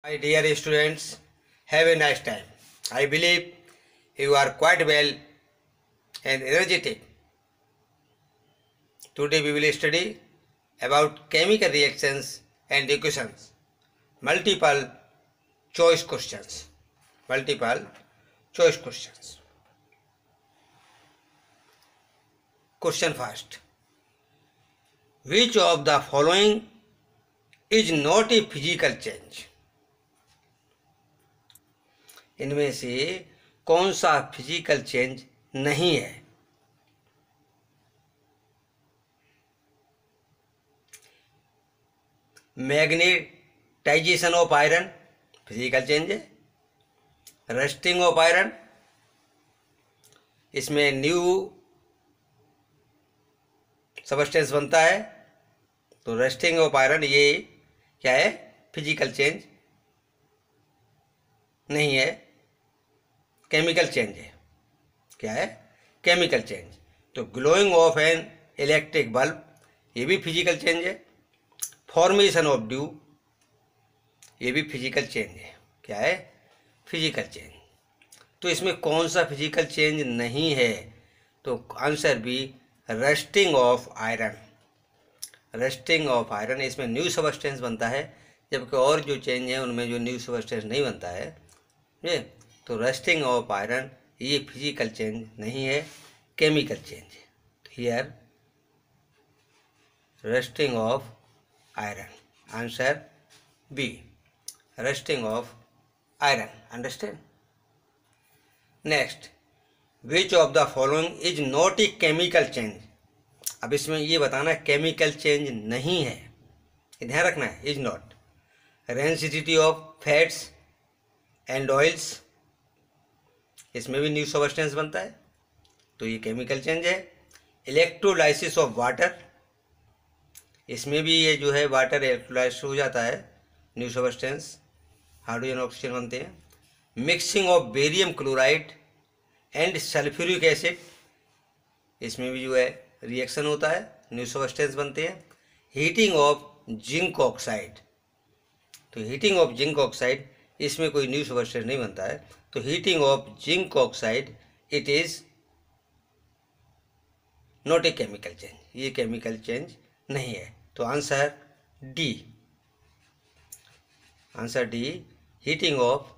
My dear students, have a nice time. I believe you are quite well and energetic. Today we will study about chemical reactions and equations. Multiple choice questions. Multiple choice questions. Question first. Which of the following is not a physical change? इनमें से कौन सा physical change नहीं है? Magnetization of iron physical change है। Rusting of iron, इसमें new substance बनता है, तो रस्टिंग ऑफ आयरन ये क्या है? फिजिकल चेंज नहीं है, केमिकल चेंज है। क्या है? Chemical change. तो glowing of an electric bulb ये भी फिजिकल चेंज है। फॉर्मेशन ऑफ ड्यू ये भी फिजिकल चेंज है। क्या है? Physical change. तो इसमें कौन सा फिजिकल चेंज नहीं है? तो answer B, rusting of iron. Rusting of iron, इसमें न्यू सबस्टेंस बनता है, जबकि और जो चेंज है उनमें जो न्यू सबस्टेंस नहीं बनता है। ये तो रस्टिंग ऑफ आयरन ये फिजिकल चेंज नहीं है, केमिकल चेंज है। Here rusting of iron, answer B, rusting of iron. Understand? Next, which of the following is not a chemical change? अब इसमें ये बताना केमिकल चेंज नहीं है, ध्यान रखना है, is not. Rancidity of fats and oils, इसमें भी न्यू सबस्टेंस बनता है, तो ये केमिकल चेंज है। इलेक्ट्रोलाइसिस ऑफ वाटर, इसमें भी ये जो है वाटर इलेक्ट्रोलाइज हो जाता है, न्यू सबस्टेंस, हाइड्रोजन ऑक्सीजन बनते हैं। Mixing of barium chloride and sulphuric acid, इसमें भी जो है रिएक्शन होता है, न्यू सबस्टेंस बनते हैं। हीटिंग ऑफ जिंक ऑक्साइड, तो हीटिंग ऑफ जिंक ऑक्साइड, इसमें कोई न्यू सबस्टेंस नहीं बनता है, तो heating of zinc oxide it is not a chemical change, ये केमिकल चेंज नहीं है। तो answer D, answer D, heating of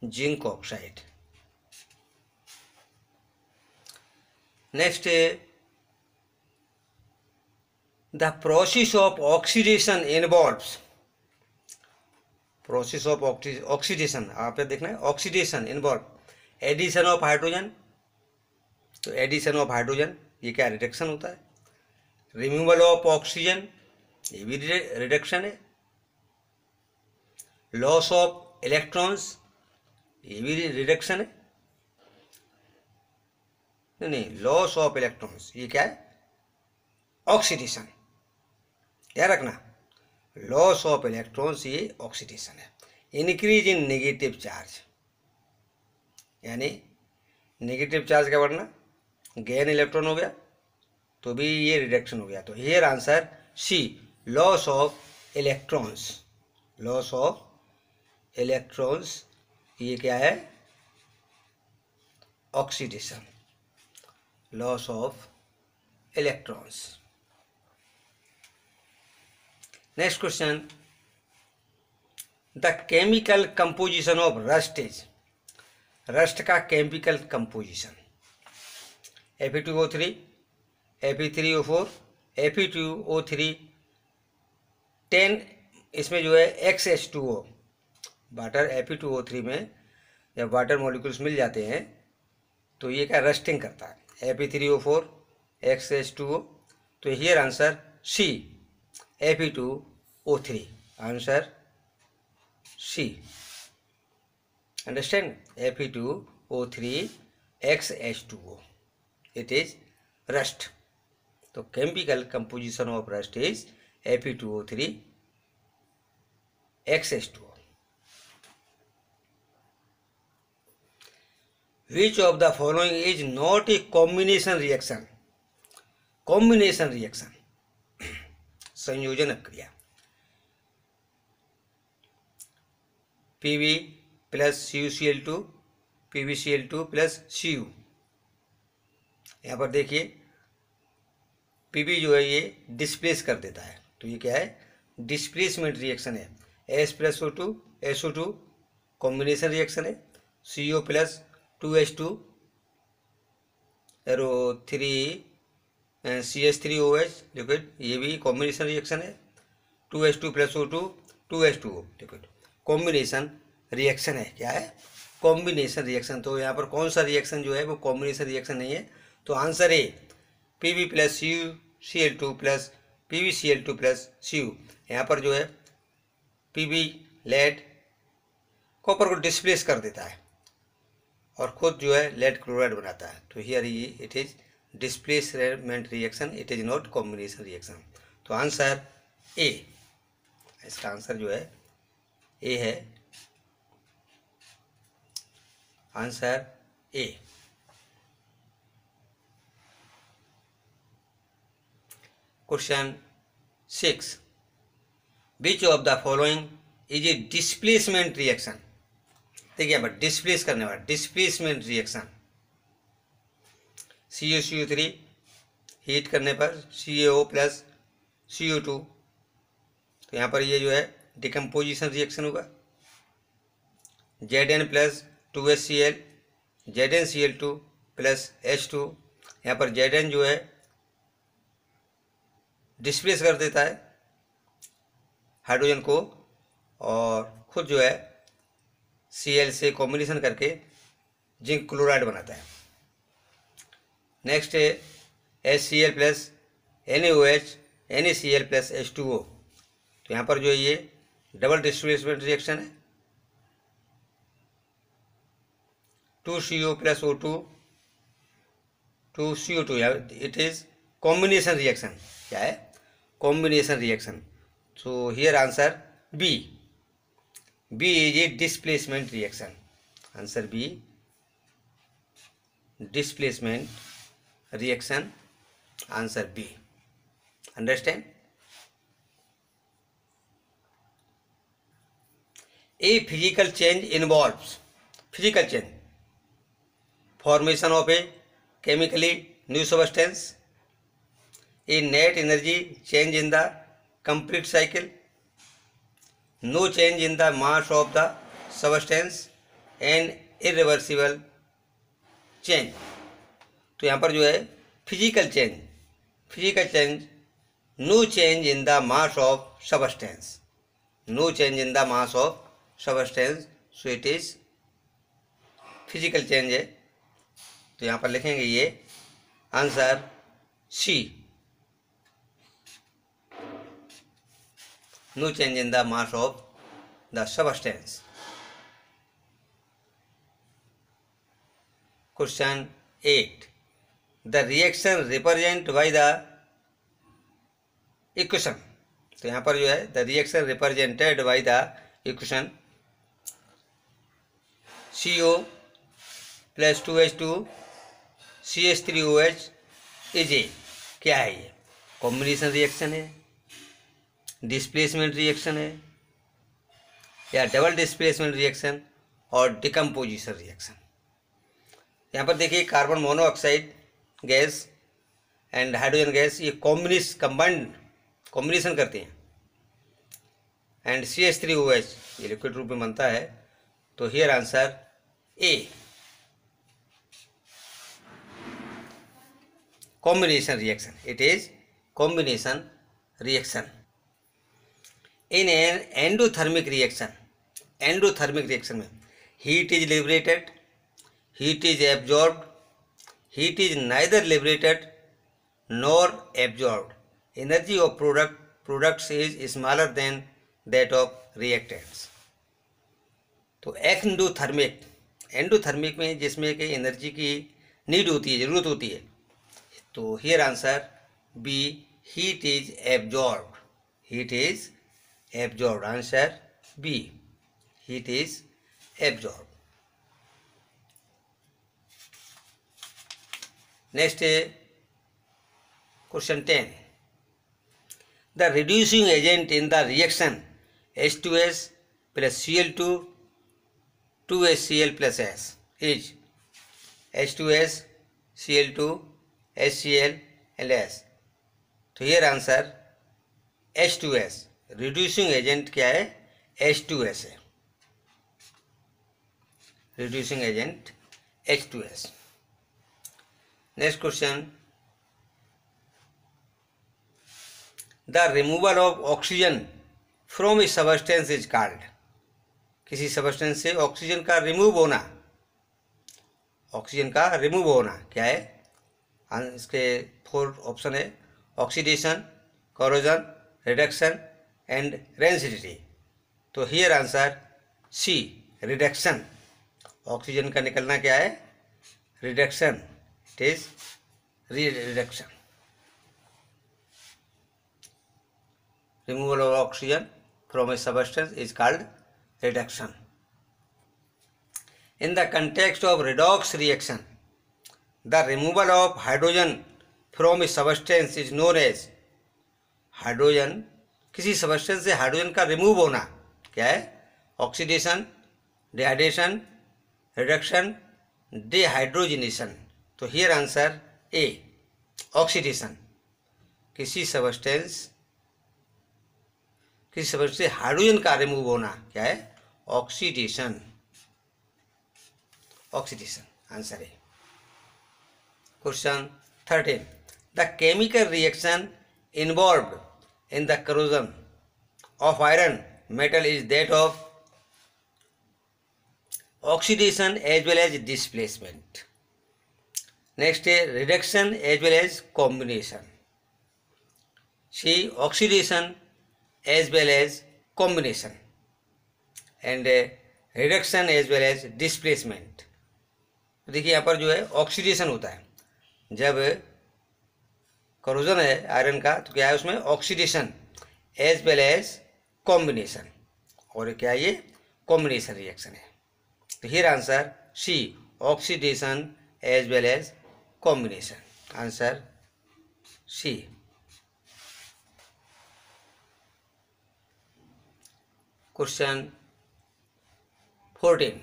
zinc oxide. Next, the process of oxidation involves, process of oxidation, आपने देखना है, oxidation involve addition of hydrogen, तो addition of hydrogen ये क्या? रिडक्शन होता है। रिमूवल ऑफ ऑक्सीजन ये भी रिडक्शन है। लॉस ऑफ इलेक्ट्रॉन्स ये भी रिडक्शन है। नहीं, लॉस ऑफ इलेक्ट्रॉन्स ये क्या है? ऑक्सीडेशन, ध्यान रखना, लॉस ऑफ इलेक्ट्रॉन्स ये ऑक्सीडेशन है। इंक्रीज इन नेगेटिव चार्ज, यानी नेगेटिव चार्ज का बढ़ना, गेन इलेक्ट्रॉन हो गया तो भी ये रिडक्शन हो गया। तो here answer C, loss of electrons, loss of electrons ये क्या है? Oxidation, loss of electrons. Next question, the chemical composition of rust is, rust का chemical composition, Fe2O3, Fe3O4, Fe2O3, 10, इसमें जो है XH2O, वाटर Fe2O3 में जब वाटर मॉलिक्यूल्स मिल जाते हैं तो ये क्या? रस्टिंग करता है। Fe3O4, XH2O, तो here answer C, Fe2O3, answer C. Understand? Fe2O3 XH2O, it is rust. तो chemical composition of rust is Fe2O3 XH2O। Which of the following is not a combination reaction? Combination reaction, संयोजन क्रिया, Pb plus CuCl2 PbCl2 plus Cu। यहाँ पर देखिए Pb जो है ये displace कर देता है, तो ये क्या है, डिस्प्लेसमेंट रिएक्शन है। S plus O2 SO2 combination reaction है। CO plus 2H2 arrow 3 CH3OH liquid, ये भी कॉम्बिनेशन रिएक्शन है। 2H2 plus O2 2H2O liquid, combination reaction है। क्या है, कॉम्बिनेशन रिएक्शन। तो यहाँ पर कौन सा रिएक्शन जो है वो कॉम्बिनेशन रिएक्शन नहीं है, तो आंसर है Pb plus CuCl2 plus PbCl2 plus Cu। यहाँ पर जो है Pb लेड कॉपर को डिस्प्लेस कर देता है और खुद जो है लेड क्लोराइड बनाता है, तो here it is displacement reaction, it is not combination reaction. तो आंसर ए, इसका आंसर जो है ए है, answer A. Question 6, which of the following is a displacement reaction. देखिए यहाँ पर डिस्प्लेस करने वाला, डिस्प्लेसमेंट रिएक्शन। CuCO3 हीट करने पर CaO प्लस CO2, तो यहाँ पर ये जो है डिकम्पोजिशन रिएक्शन होगा। Zn plus 2HCl ZnCl2 plus H2, यहाँ पर Zn जो है डिस्प्लेस कर देता है हाइड्रोजन को और खुद जो है Cl से कॉम्बिनेशन करके जिंक क्लोराइड बनाता है। नेक्स्ट है HCl plus NaOH NaCl plus H2O, तो यहाँ पर जो है ये डबल डिस्प्लेसमेंट रिएक्शन है। 2CO plus O2 2CO2, it is combination reaction. क्या है, combination reaction. So here answer B, B is a displacement reaction. Answer B, displacement reaction, answer B. Understand. A physical change involves, physical change, formation of a chemically new substance, a net energy change in the complete cycle, no change in the mass of the substance and irreversible change। तो यहाँ पर जो है physical change, physical change, no change in the mass of substance, no change in the mass of substance, so it is physical change है। तो यहाँ पर लिखेंगे ये answer C, no change in the mass of the substance. Question 8, the reaction represent by the equation. तो यहाँ पर जो है the reaction represented by the equation CO plus 2H2 CH3OH is a, क्या है ये, कॉम्बिनेशन रिएक्शन है, displacement reaction है, या डबल डिस्प्लेसमेंट रिएक्शन और डिकम्पोजिशन रिएक्शन। यहाँ पर देखिए carbon monoxide gas and hydrogen gas ये कॉम्बिनेशन करते हैं एंड CH3OH ये लिक्विड रूप में बनता है। तो here answer A, combination reaction, it is combination reaction। in an endothermic reaction, endothermic reaction में heat is liberated, heat is absorbed, heat is neither liberated nor absorbed, energy of products is smaller than that of reactants। तो endothermic में जिसमें कि energy की need होती है, ज़रूरत होती है, तो here answer B, heat is absorbed, heat is absorbed, answer B, heat is absorbed. Next question 10, the reducing agent in the reaction H2S plus Cl2 2HCl plus S is H2S, Cl2, HCl and S. तो here answer H2S, reducing agent क्या है? H2S है, reducing agent H2S. Next question, the removal of oxygen from a substance is called. किसी substance से oxygen का remove होना, oxygen का remove होना क्या है? इसके 4 ऑप्शन है: oxidation, corrosion, reduction and rancidity. तो here answer C, reduction. Oxygen का निकलना क्या है? Reduction. It is reduction. Removal of oxygen from a substance is called reduction. In the context of redox reaction, the removal of hydrogen from a substance is known as. Hydrogen, किसी substance से hydrogen का remove होना क्या है? Oxidation, dehydration, reduction, dehydrogenation. तो here answer A, oxidation. किसी substance से hydrogen का रिमूव होना क्या है? ऑक्सीडेशन. ऑक्सीडेशन आंसर है. Question 13, the chemical reaction involved in the corrosion of iron metal is that of oxidation as well as displacement. Next है reduction as well as combination. C, oxidation as well as combination and reduction as well as displacement. देखिए यहाँ पर जो है oxidation होता है. जब corrosion है आयरन का तो क्या है उसमें? Oxidation as well as combination. और क्या ये कॉम्बिनेशन रिएक्शन है. तो here answer C, oxidation as well as combination. Answer C. Question 14.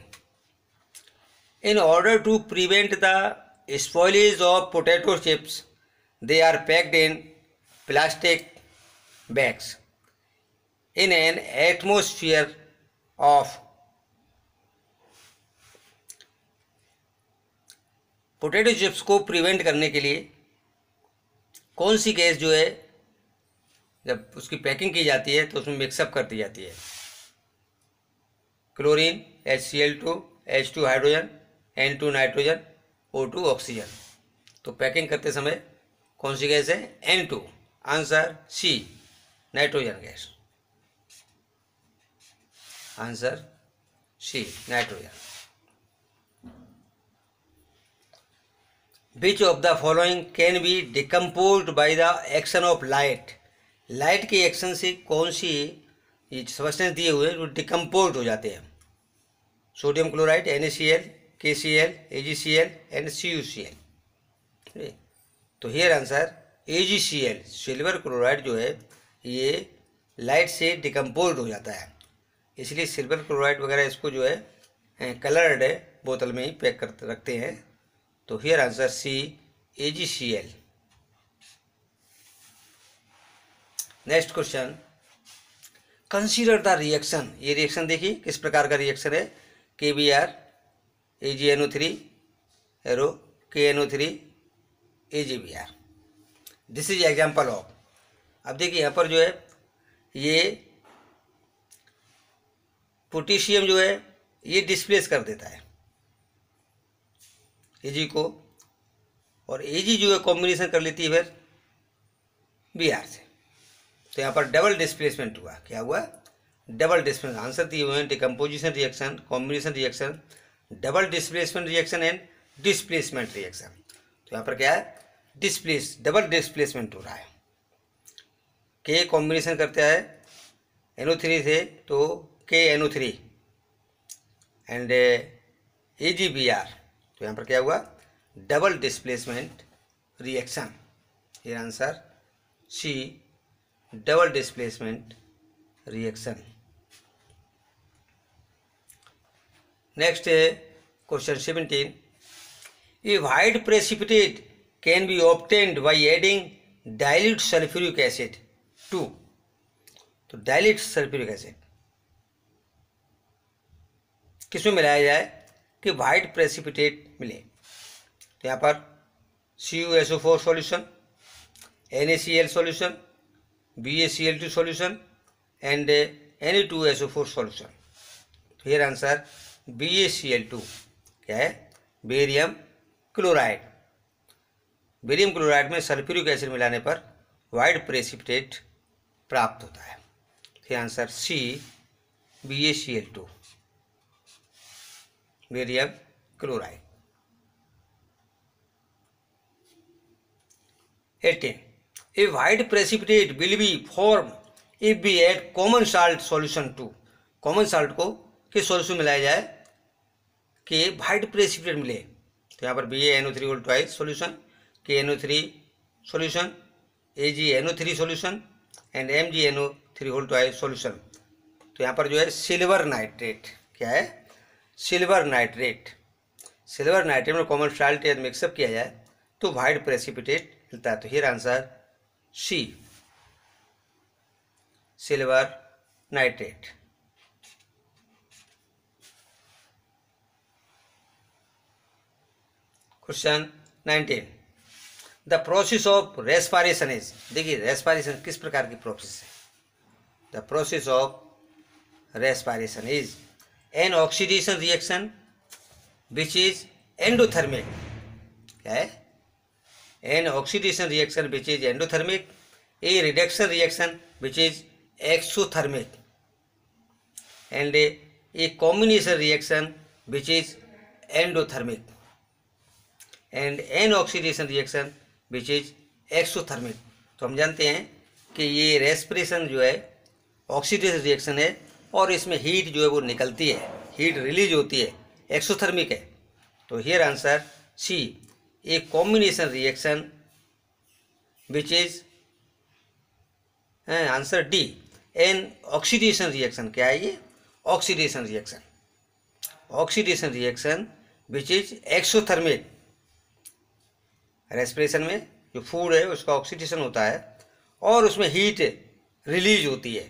In order to prevent the spoilage of potato chips, they are packed in plastic bags in an atmosphere of. Potato chips को prevent करने के लिए कौन सी gas जो है जब उसकी पैकिंग की जाती है तो उसमें मिक्सअप कर दी जाती है? Chlorine, HCl2, H2 hydrogen, N2 nitrogen, O2 oxygen. तो पैकिंग करते समय कौन सी गैस है? N2. Answer C, nitrogen gas. Answer C, nitrogen. Which of the following can be decomposed by the action of light. Light के action से कौन सी ये सबस्टेंस दिए हुए हैं जो डिकम्पोज हो जाते हैं? Sodium chloride, NaCl, KCl, AgCl and CuCl. तो here answer AgCl, silver chloride जो है ये लाइट से डिकम्पोज हो जाता है, इसलिए सिल्वर क्लोराइड वगैरह इसको जो है कलर्ड बोतल में ही पैक कर रखते हैं. तो here answer C, AgCl. Next question, consider the reaction. ये रिएक्शन देखिए किस प्रकार का रिएक्शन है? KBr, AgNO3, arrow KNO3, AgBr. This is example of. अब देखिए यहाँ पर जो है ये पोटेशियम जो है ये डिस्प्लेस कर देता है Ag को, और Ag जो है कॉम्बिनेशन कर लेती है फिर Br से. तो यहाँ पर डबल डिस्प्लेसमेंट हुआ. क्या हुआ? Double displacement. आंसर दिए हुए हैं decomposition reaction, combination reaction, double displacement reaction and displacement reaction. तो यहाँ पर क्या है? डबल डिस्प्लेसमेंट हो रहा है. के कॉम्बिनेशन करता है NO3 से तो KNO3 एंड AgBr. तो यहाँ पर क्या हुआ? Double displacement reaction. ये answer C, double displacement reaction. Next question 17, a white precipitate can be obtained by adding dilute sulphuric acid to. तो डाइल्यूट सल्फ्यूरिक एसिड किसमें मिलाया जाए कि व्हाइट प्रेसिपिटेट मिले? तो यहाँ पर CuSO4 solution, NaCl solution, BaCl2 solution and Na2SO4 solution. तो हियर आंसर BaCl2 क्या है? Barium chloride. बेरियम क्लोराइड में सल्फ्यूरिक एसिड मिलाने पर व्हाइट प्रेसिपिटेट प्राप्त होता है। फिर answer C BaCl2 barium chloride. 18, a white precipitate will be form if be add common salt solution to. Common salt को किस सॉल्यूशन मिलाया जाए कि व्हाइट प्रेसिपिटेट मिले? तो यहाँ पर BaNO3 twice solution, KNO3 solution, AgNO3 solution and MgNO3 twice solution. तो यहाँ पर जो है सिल्वर नाइट्रेट, क्या है? Silver nitrate. सिल्वर नाइट्रेट में कॉमन साल्ट यदि मिक्सअप किया जाए तो व्हाइट प्रेसिपिटेट मिलता है। तो here answer C silver nitrate. Question 19, the process of respiration is. देखिए रेस्पिरेशन किस प्रकार की प्रोसेस है? The process of respiration is an oxidation reaction which is endothermic. क्या है? N oxidation reaction which is endothermic, A reduction reaction which is exothermic and A combination reaction which is endothermic and N oxidation reaction which is exothermic. तो हम जानते हैं कि ये respiration जो है ऑक्सीडेशन रिएक्शन है और इसमें हीट जो है वो निकलती है, हीट रिलीज होती है, एक्सोथर्मिक है। तो here answer C a combination reaction which is answer D an oxidation reaction. क्या है ये? Oxidation reaction. Oxidation reaction which is exothermic. Respiration में जो फूड है उसका ऑक्सीडेशन होता है और उसमें हीट रिलीज होती है,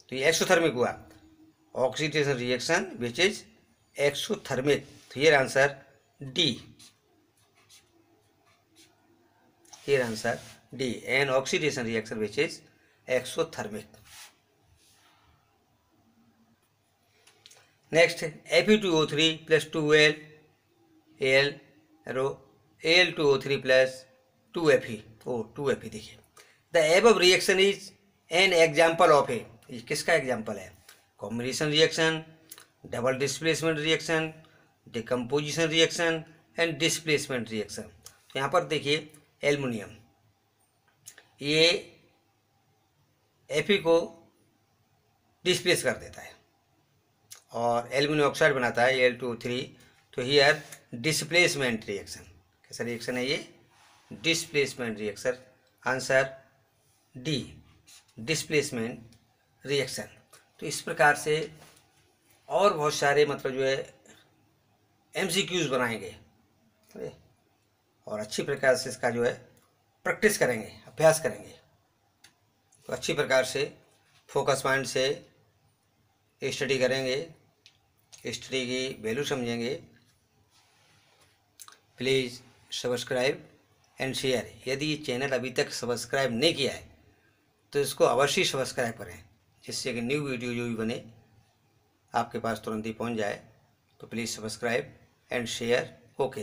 तो ये एक्सोथर्मिक हुआ। Oxidation reaction which is exothermic. तो here answer D, here answer D an oxidation reaction which is exothermic. Next Fe2O3 plus 2Al Al2O3 plus 2Fe। ओ 2Fe देखिए, the above reaction is an example of a. ये किसका example है? Combination reaction, double displacement reaction, decomposition reaction and displacement reaction. तो यहाँ पर देखिए aluminium ये Fe को डिस्प्लेस कर देता है और एल्युमिनियम ऑक्साइड बनाता है Al2O3। तो हियर डिस्प्लेसमेंट रिएक्शन, कैसा रिएक्शन है ये? Displacement reaction. Answer D displacement reaction. तो इस प्रकार से और बहुत सारे मतलब जो है MCQs बनाएंगे और अच्छी प्रकार से इसका जो है प्रैक्टिस करेंगे, अभ्यास करेंगे। तो अच्छी प्रकार से फोकस माइंड से स्टडी करेंगे, स्टडी की वैल्यू समझेंगे। Please subscribe and share. यदि ये चैनल अभी तक सब्सक्राइब नहीं किया है तो इसको अवश्य सब्सक्राइब करें, जिससे कि न्यू वीडियो जो भी बने आपके पास तुरंत ही पहुंच जाए। तो please subscribe and share. Okay,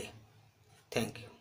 thank you.